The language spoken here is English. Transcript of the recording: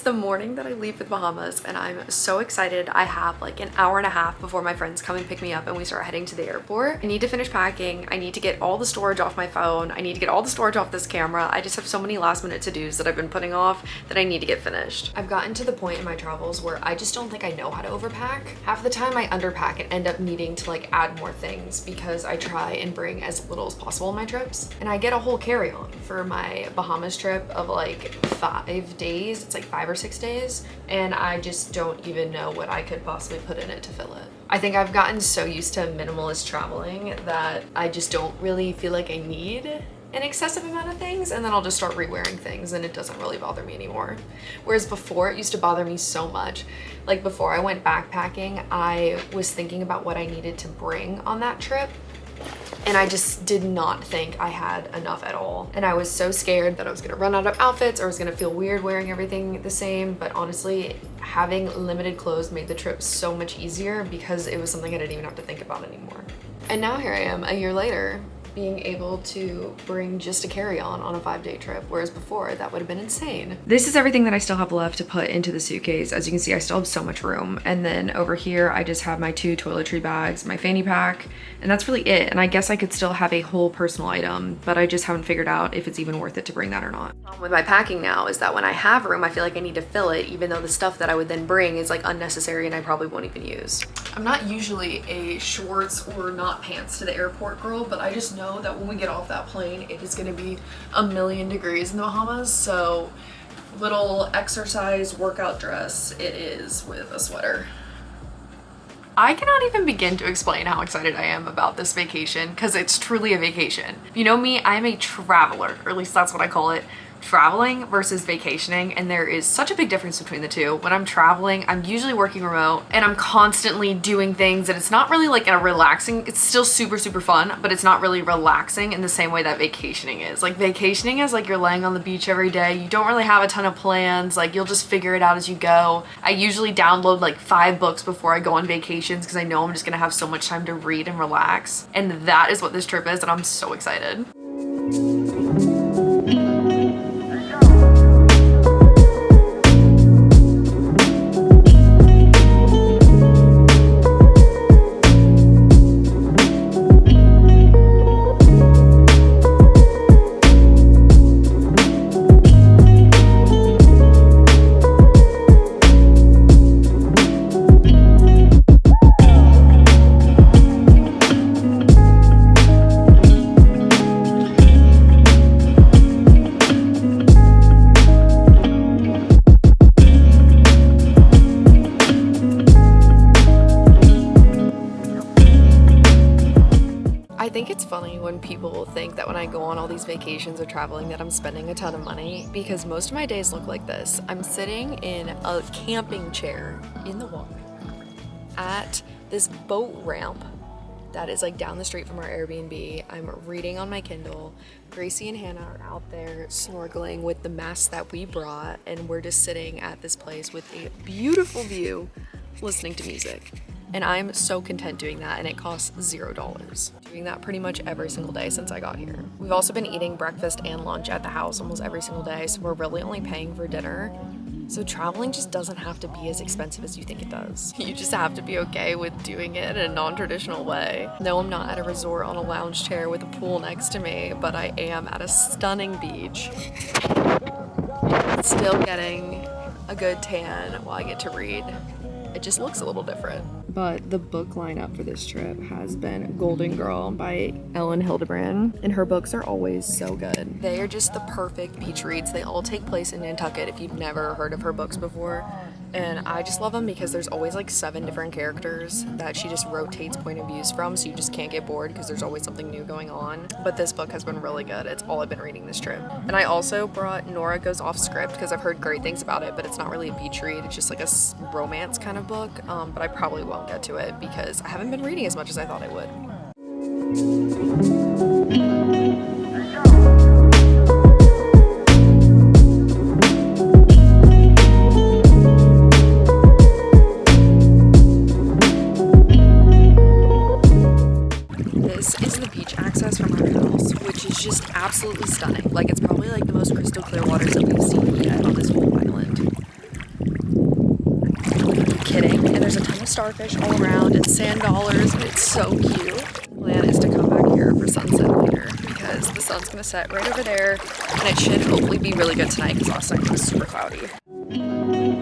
the morning that I leave for the Bahamas and I'm so excited. I have like an hour and a half before my friends come and pick me up and we start heading to the airport. I need to finish packing. I need to get all the storage off my phone. I need to get all the storage off this camera. I just have so many last minute to-dos that I've been putting off that I need to get finished. I've gotten to the point in my travels where I just don't think I know how to overpack. Half the time I underpack and end up needing to like add more things because I try and bring as little as possible on my trips. And I get a whole carry-on for my Bahamas trip of like 5 days. It's like 5 or 6 days, and I just don't even know what I could possibly put in it to fill it. I think I've gotten so used to minimalist traveling that I just don't really feel like I need an excessive amount of things, and then I'll just start re-wearing things and it doesn't really bother me anymore. Whereas before it used to bother me so much. Like before I went backpacking, I was thinking about what I needed to bring on that trip, and I just did not think I had enough at all. And I was so scared that I was gonna run out of outfits or I was gonna feel weird wearing everything the same. But honestly, having limited clothes made the trip so much easier because it was something I didn't even have to think about anymore. And now here I am a year later, being able to bring just a carry-on on a 5-day trip, whereas before that would have been insane. This is everything that I still have left to put into the suitcase. As you can see, I still have so much room. And then over here, I just have my 2 toiletry bags, my fanny pack, and that's really it. And I guess I could still have a whole personal item, but I just haven't figured out if it's even worth it to bring that or not. With my packing now is that when I have room, I feel like I need to fill it, even though the stuff that I would then bring is like unnecessary and I probably won't even use. I'm not usually a shorts or not pants to the airport girl, but I just know that when we get off that plane, it is gonna be a million degrees in the Bahamas, so little exercise workout dress it is with a sweater. I cannot even begin to explain how excited I am about this vacation because it's truly a vacation. You know me, I'm a traveler, or at least that's what I call it. Traveling versus vacationing, and there is such a big difference between the two. When I'm traveling, I'm usually working remote and I'm constantly doing things, and it's not really like a relaxing, it's still super fun, but it's not really relaxing in the same way that vacationing is. Like vacationing is like you're laying on the beach every day, you don't really have a ton of plans, like you'll just figure it out as you go. I usually download like 5 books before I go on vacations because I know I'm just gonna have so much time to read and relax, and that is what this trip is, and I'm so excited. I think it's funny when people think that when I go on all these vacations or traveling that I'm spending a ton of money, because most of my days look like this. I'm sitting in a camping chair in the water at this boat ramp that is like down the street from our Airbnb. I'm reading on my Kindle. Gracie and Hannah are out there snorkeling with the masks that we brought, and we're just sitting at this place with a beautiful view listening to music. And I'm so content doing that, and it costs $0. Doing that pretty much every single day since I got here. We've also been eating breakfast and lunch at the house almost every single day, so we're really only paying for dinner. So traveling just doesn't have to be as expensive as you think it does. You just have to be okay with doing it in a non-traditional way. No, I'm not at a resort on a lounge chair with a pool next to me, but I am at a stunning beach. Still getting a good tan while I get to read. It just looks a little different. But the book lineup for this trip has been Golden Girl by Ellen Hildebrand, and her books are always so good. They are just the perfect beach reads. They all take place in Nantucket if you've never heard of her books before. And I just love them because there's always like 7 different characters that she just rotates point of views from, so you just can't get bored because there's always something new going on. But this book has been really good. It's all I've been reading this trip. And I also brought Nora Goes Off Script because I've heard great things about it, but it's not really a beach read. It's just like a romance kind of book, but I probably won't get to it because I haven't been reading as much as I thought I would. This is the beach access from our house, which is just absolutely stunning. Like, it's probably like the most crystal clear waters that we've seen yet on this whole island. kidding. And there's a ton of starfish all around and sand dollars, and it's so cute. The plan is to come back here for sunset later because the sun's gonna set right over there, and it should hopefully be really good tonight because last night it was super cloudy.